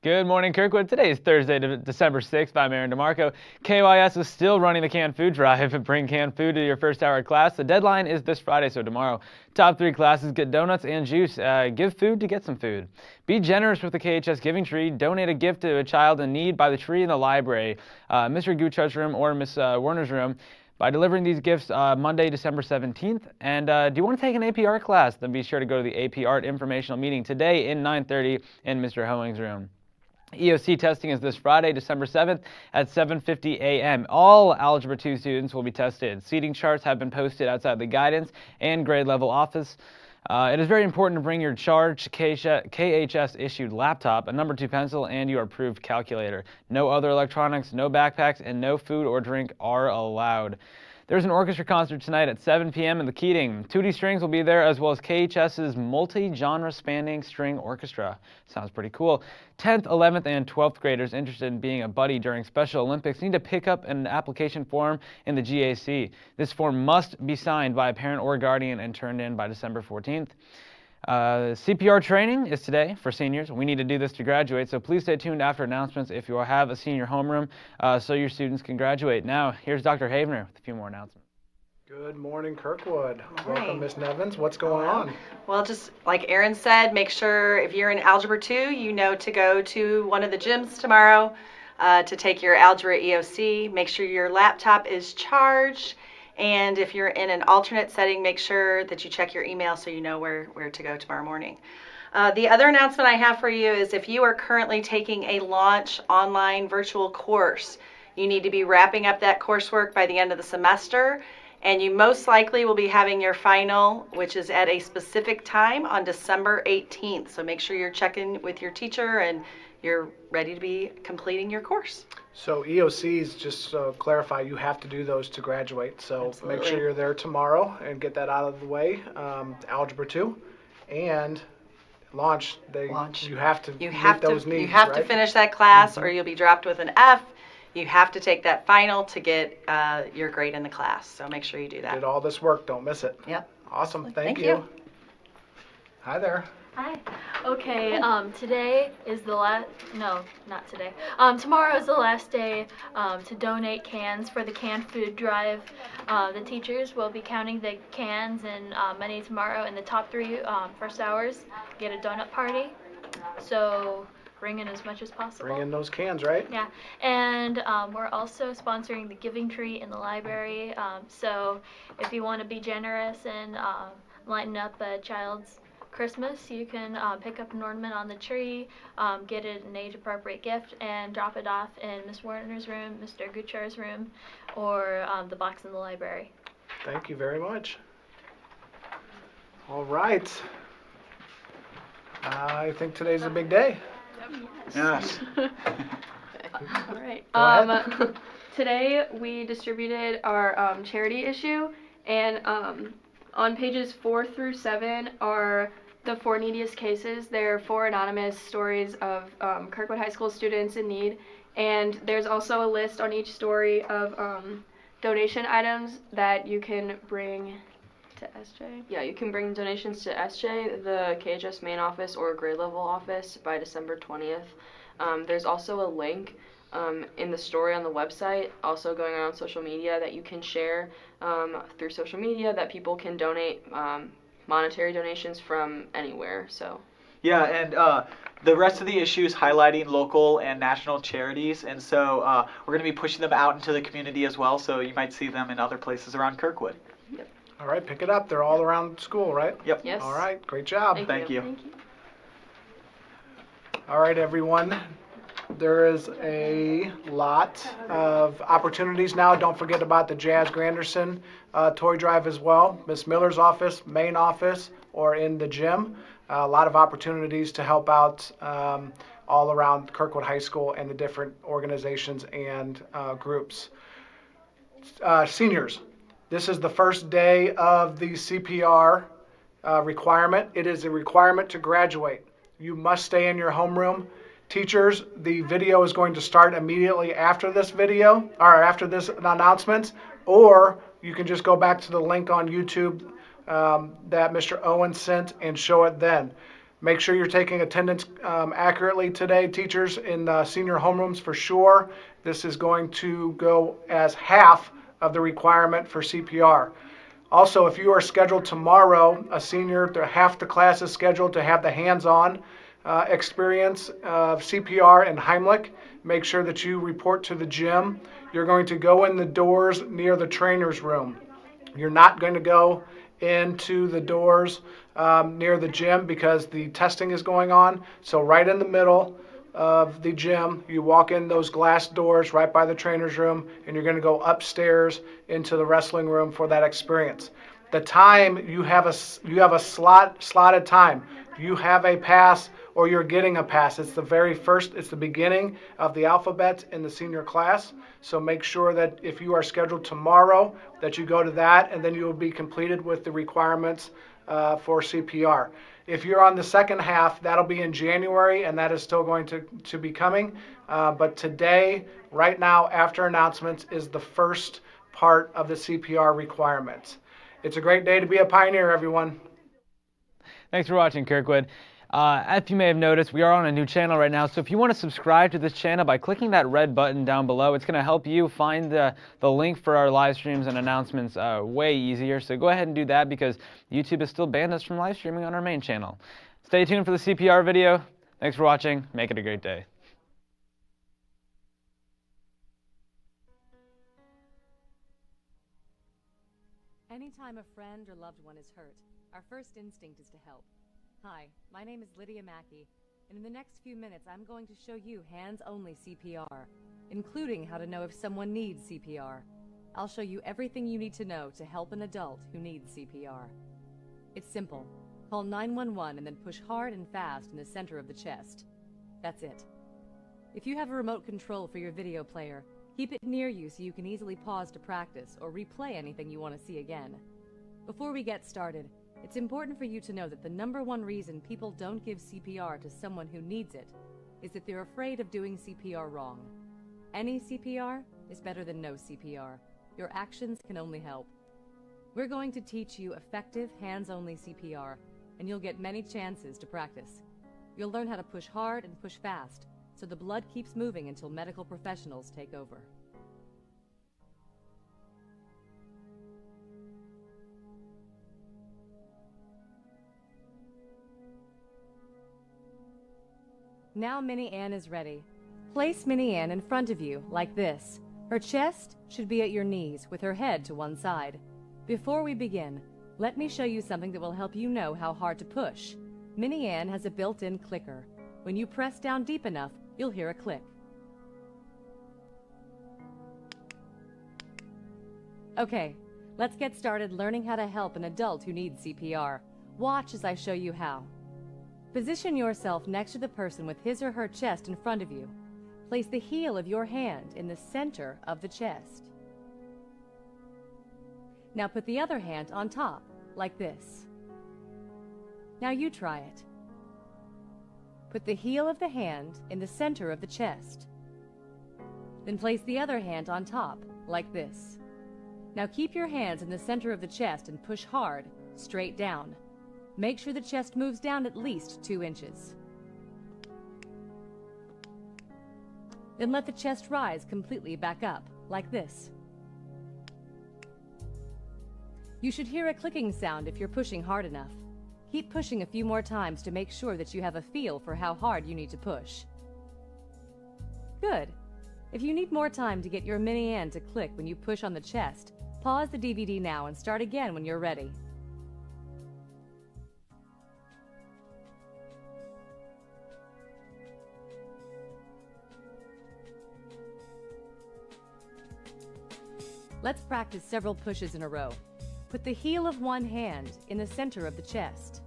Good morning, Kirkwood. Today is Thursday, December 6th. I'm Aaron DeMarco. KYS is still running the canned food drive. Bring canned food to your first hour of class. The deadline is this Friday, so tomorrow. Top 3 classes get donuts and juice. Give food to get some food. Be generous with the KHS Giving Tree. Donate a gift to a child in need by the tree in the library, Mr. Guchar's room or Miss Werner's room, by delivering these gifts Monday, December 17th. And do you want to take an AP Art class? Then be sure to go to the AP Art informational meeting today in 9:30 in Mr. Hoing's room. EOC testing is this Friday, December 7th at 7:50 a.m. All Algebra 2 students will be tested. Seating charts have been posted outside the guidance and grade level office. It is very important to bring your charged KHS-issued laptop, a number 2 pencil, and your approved calculator. No other electronics, no backpacks, and no food or drink are allowed. There's an orchestra concert tonight at 7 p.m. in the Keating. Tootie Strings will be there, as well as KHS's multi-genre spanning string orchestra. Sounds pretty cool. 10th, 11th, and 12th graders interested in being a buddy during Special Olympics need to pick up an application form in the GAC. This form must be signed by a parent or guardian and turned in by December 14th. CPR training is today for seniors. We need to do this to graduate, so please stay tuned after announcements if you have a senior homeroom so your students can graduate. Now, here's Dr. Havener with a few more announcements. Good morning, Kirkwood. Welcome, Ms. Nevins. What's going on? Well, just like Aaron said, make sure if you're in Algebra 2, you know to go to one of the gyms tomorrow to take your Algebra EOC. Make sure your laptop is charged. And if you're in an alternate setting, make sure that you check your email so you know where to go tomorrow morning. The other announcement I have for you is if you are currently taking a launch online virtual course, you need to be wrapping up that coursework by the end of the semester. And you most likely will be having your final, which is at a specific time on December 18th. So make sure you're checking with your teacher and you're ready to be completing your course. So EOCs, just to clarify, you have to do those to graduate. So Absolutely. Make sure you're there tomorrow and get that out of the way. Algebra 2 and launch. You have to meet those needs, You have to right? finish that class or you'll be dropped with an F. You have to take that final to get your grade in the class. So make sure you do that. Did all this work. Don't miss it. Yep. Awesome. Thank Thank you. Hi there. Hi. Okay, today is the last, no, not today. Tomorrow is the last day to donate cans for the canned food drive. The teachers will be counting the cans and money tomorrow, and the top 3 first hours get a donut party. So bring in as much as possible. Bring in those cans, right? Yeah, and we're also sponsoring the Giving Tree in the library. So if you want to be generous and lighten up a child's Christmas, you can pick up an ornament on the tree, get it an age-appropriate gift, and drop it off in Miss Werner's room, Mr. Guchar's room, or the box in the library. Thank you very much. All right. I think today's a big day. Yes. All right. Go ahead. Today we distributed our charity issue, and on pages 4 through 7 are the 4 neediest cases. They're 4 anonymous stories of Kirkwood High School students in need, and there's also a list on each story of donation items that you can bring to SJ. Yeah, you can bring donations to SJ, the KHS main office, or grade level office by December 20th. There's also a link in the story on the website, also going on social media, that you can share through social media, that people can donate monetary donations from anywhere. So. Yeah, and the rest of the issue is highlighting local and national charities, and so we're going to be pushing them out into the community as well, so you might see them in other places around Kirkwood. Yep. All right, pick it up. They're all around school, right? Yep. Yes. All right, great job. Thank you. Thank you. All right, everyone. There is a lot of opportunities now. Don't forget about the Jazz Granderson toy drive as well. Miss Miller's office, main office, or in the gym. A lot of opportunities to help out all around Kirkwood High School and the different organizations and groups. Seniors, this is the first day of the CPR requirement. It is a requirement to graduate. You must stay in your homeroom. Teachers, the video is going to start immediately after this video, or after this announcement, or you can just go back to the link on YouTube that Mr. Owen sent and show it then. Make sure you're taking attendance accurately today, teachers, in senior homerooms for sure. This is going to go as half of the requirement for CPR. Also, if you are scheduled tomorrow, a senior, half the class is scheduled to have the hands-on experience of CPR and Heimlich. Make sure that you report to the gym. You're going to go in the doors near the trainer's room. You're not going to go into the doors near the gym because the testing is going on. So right in the middle of the gym, you walk in those glass doors right by the trainer's room, and you're going to go upstairs into the wrestling room for that experience. The time, you have a slotted time. You have a pass or you're getting a pass. It's the very first, it's the beginning of the alphabet in the senior class. So make sure that if you are scheduled tomorrow, that you go to that, and then you will be completed with the requirements for CPR. If you're on the second half, that'll be in January, and that is still going to be coming. But today, right now, after announcements, is the first part of the CPR requirements. It's a great day to be a pioneer, everyone. Thanks for watching, Kirkwood. As you may have noticed, we are on a new channel right now, so if you want to subscribe to this channel by clicking that red button down below, it's going to help you find the link for our live streams and announcements way easier. So go ahead and do that because YouTube has still banned us from live streaming on our main channel. Stay tuned for the CPR video. Thanks for watching. Make it a great day. Anytime a friend or loved one is hurt, our first instinct is to help. Hi, my name is Lydia Mackey, and in the next few minutes I'm going to show you hands-only CPR, including how to know if someone needs CPR. I'll show you everything you need to know to help an adult who needs CPR. It's simple. Call 911 and then push hard and fast in the center of the chest. That's it. If you have a remote control for your video player, keep it near you so you can easily pause to practice or replay anything you want to see again. Before we get started, it's important for you to know that the #1 reason people don't give CPR to someone who needs it is that they're afraid of doing CPR wrong. Any CPR is better than no CPR. Your actions can only help. We're going to teach you effective hands-only CPR, and you'll get many chances to practice. You'll learn how to push hard and push fast, so the blood keeps moving until medical professionals take over. Now Minnie Ann is ready. Place Minnie Ann in front of you, like this. Her chest should be at your knees, with her head to one side. Before we begin, let me show you something that will help you know how hard to push. Minnie Ann has a built-in clicker. When you press down deep enough, you'll hear a click. Okay, let's get started learning how to help an adult who needs CPR. Watch as I show you how. Position yourself next to the person with his or her chest in front of you. Place the heel of your hand in the center of the chest. Now put the other hand on top, like this. Now you try it. Put the heel of the hand in the center of the chest. Then place the other hand on top, like this. Now keep your hands in the center of the chest and push hard, straight down. Make sure the chest moves down at least 2 inches. Then let the chest rise completely back up, like this. You should hear a clicking sound if you're pushing hard enough. Keep pushing a few more times to make sure that you have a feel for how hard you need to push. Good. If you need more time to get your Minnie Ann to click when you push on the chest, pause the DVD now and start again when you're ready. Let's practice several pushes in a row. Put the heel of one hand in the center of the chest,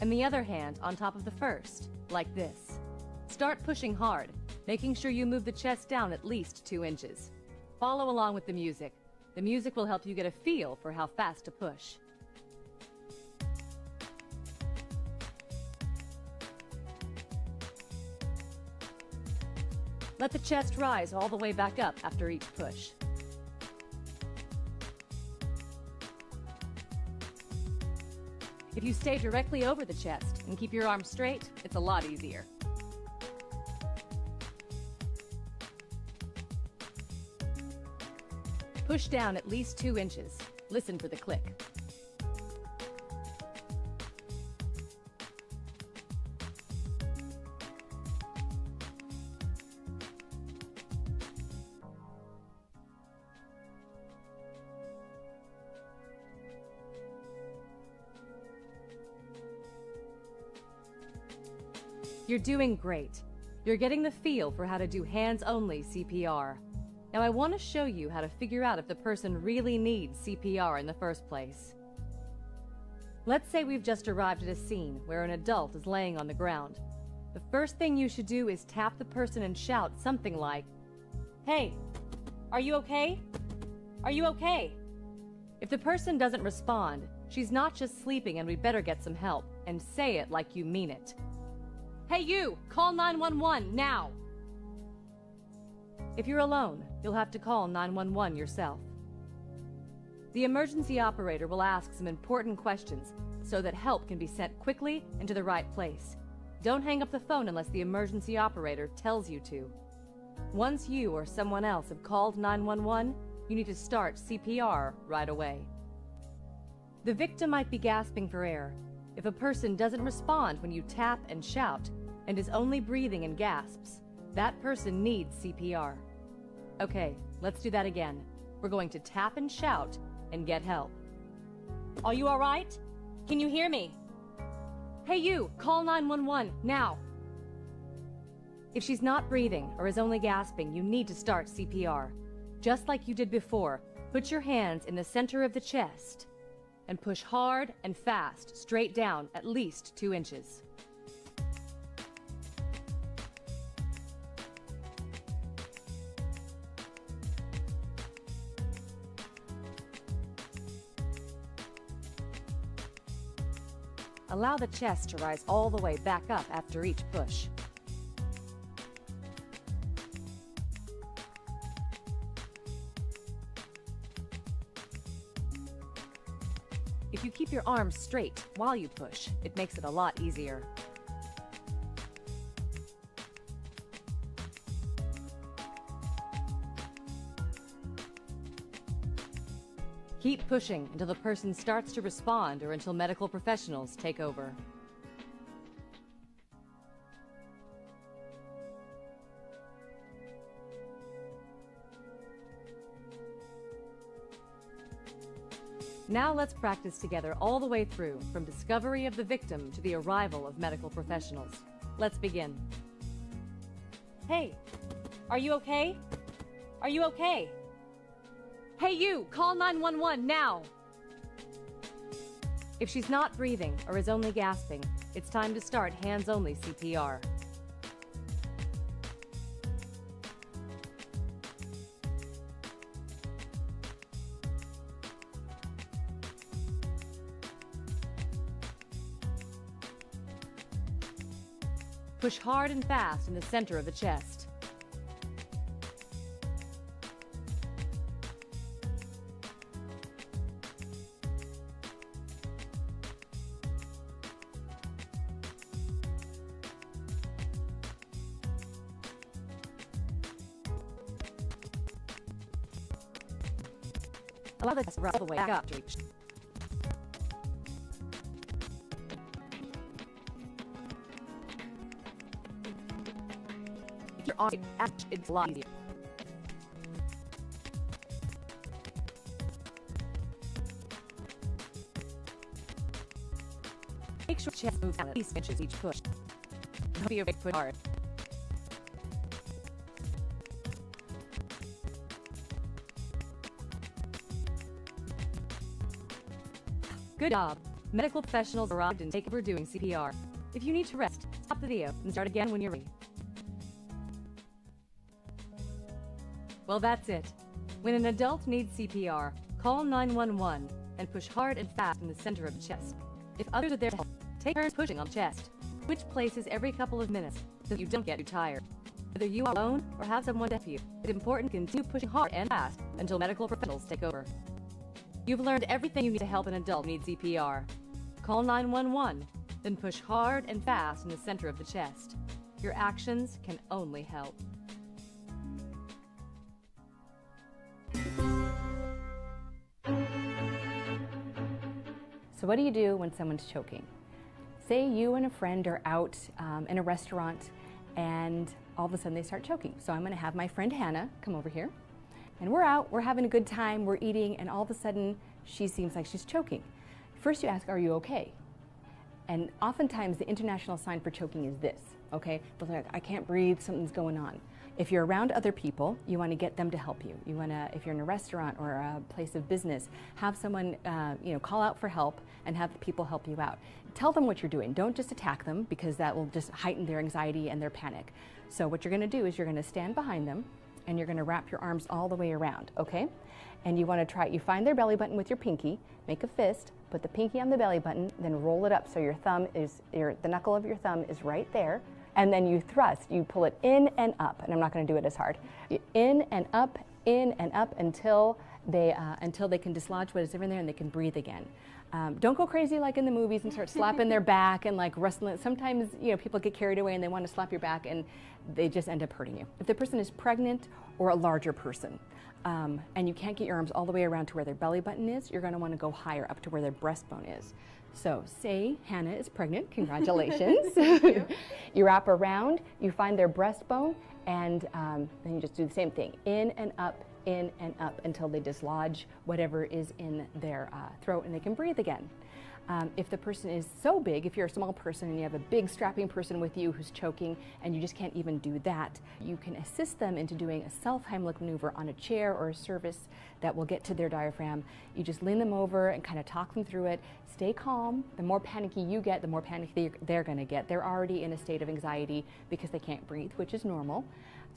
and the other hand on top of the first, like this. Start pushing hard, making sure you move the chest down at least 2 inches. Follow along with the music. The music will help you get a feel for how fast to push. Let the chest rise all the way back up after each push. If you stay directly over the chest and keep your arms straight, it's a lot easier. Push down at least 2 inches. Listen for the click. You're doing great. You're getting the feel for how to do hands-only CPR. Now I want to show you how to figure out if the person really needs CPR in the first place. Let's say we've just arrived at a scene where an adult is laying on the ground. The first thing you should do is tap the person and shout something like, "Hey, are you okay? Are you okay?" If the person doesn't respond, she's not just sleeping and we better get some help, and say it like you mean it. "Hey you, call 911 now!" If you're alone, you'll have to call 911 yourself. The emergency operator will ask some important questions so that help can be sent quickly and to the right place. Don't hang up the phone unless the emergency operator tells you to. Once you or someone else have called 911, you need to start CPR right away. The victim might be gasping for air. If a person doesn't respond when you tap and shout and is only breathing in gasps, that person needs CPR. Okay, let's do that again. We're going to tap and shout and get help. "Are you all right? Can you hear me? Hey you, call 911 now!" If she's not breathing or is only gasping, you need to start CPR. Just like you did before, put your hands in the center of the chest and push hard and fast straight down at least 2 inches. Allow the chest to rise all the way back up after each push. If you keep your arms straight while you push, it makes it a lot easier. Keep pushing until the person starts to respond or until medical professionals take over. Now let's practice together all the way through, from discovery of the victim to the arrival of medical professionals. Let's begin. "Hey, are you okay? Are you okay? Hey you, call 911 now!" If she's not breathing or is only gasping, it's time to start hands-only CPR. Push hard and fast in the center of the chest. Allow the chest to rise all the way back up to reach. If you're on it's a lot easier. Make sure chest moves down at least inches each push. Don't be afraid to push hard. Good job. Medical professionals arrived and take over doing CPR. If you need to rest, stop the video and start again when you're ready. Well, that's it. When an adult needs CPR, call 911 and push hard and fast in the center of the chest. If others are there to help, take turns pushing on the chest. Switch places every couple of minutes so that you don't get too tired. Whether you are alone or have someone to help you, it's important to continue pushing hard and fast until medical professionals take over. You've learned everything you need to help an adult need CPR. Call 911, then push hard and fast in the center of the chest. Your actions can only help. So what do you do when someone's choking? Say you and a friend are out in a restaurant and all of a sudden they start choking. So I'm gonna have my friend Hannah come over here. And we're out, we're having a good time, we're eating, and all of a sudden she seems like she's choking. First you ask, are you okay? And oftentimes the international sign for choking is this, okay? They're like, I can't breathe, something's going on. If you're around other people, you want to get them to help you. You want to, if you're in a restaurant or a place of business, have someone, call out for help and have the people help you out. Tell them what you're doing. Don't just attack them because that will just heighten their anxiety and their panic. So what you're going to do is you're going to stand behind them and you're going to wrap your arms all the way around, okay? And you want to you find their belly button with your pinky, make a fist, put the pinky on the belly button, then roll it up so your thumb is, the knuckle of your thumb is right there. And then you thrust, you pull it in and up, and I'm not going to do it as hard. In and up until they can dislodge what is in there and they can breathe again. Don't go crazy like in the movies and start slapping their back and like wrestling. Sometimes people get carried away and they want to slap your back and they just end up hurting you. If the person is pregnant or a larger person, and you can't get your arms all the way around to where their belly button is, you're going to want to go higher up to where their breastbone is. So say Hannah is pregnant, congratulations. You wrap around, you find their breastbone, and then you just do the same thing, in and up until they dislodge whatever is in their throat and they can breathe again. If the person is so big, if you're a small person and you have a big strapping person with you who's choking and you just can't even do that, you can assist them into doing a self-Heimlich maneuver on a chair or a surface that will get to their diaphragm. You just lean them over and kind of talk them through it. Stay calm. The more panicky you get, the more panicky they're going to get. They're already in a state of anxiety because they can't breathe, which is normal.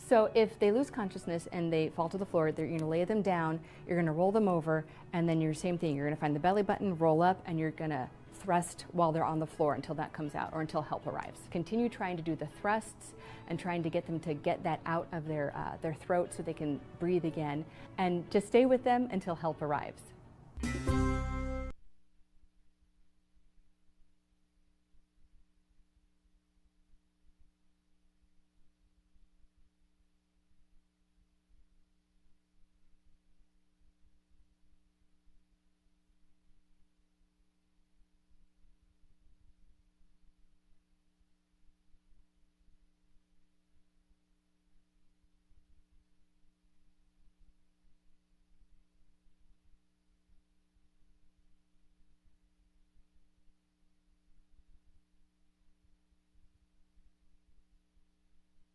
So if they lose consciousness and they fall to the floor, you're going to lay them down, you're going to roll them over, and then you're same thing. You're going to find the belly button, roll up, and you're going to thrust while they're on the floor until that comes out or until help arrives. Continue trying to do the thrusts and trying to get them to get that out of their throat so they can breathe again, and just stay with them until help arrives.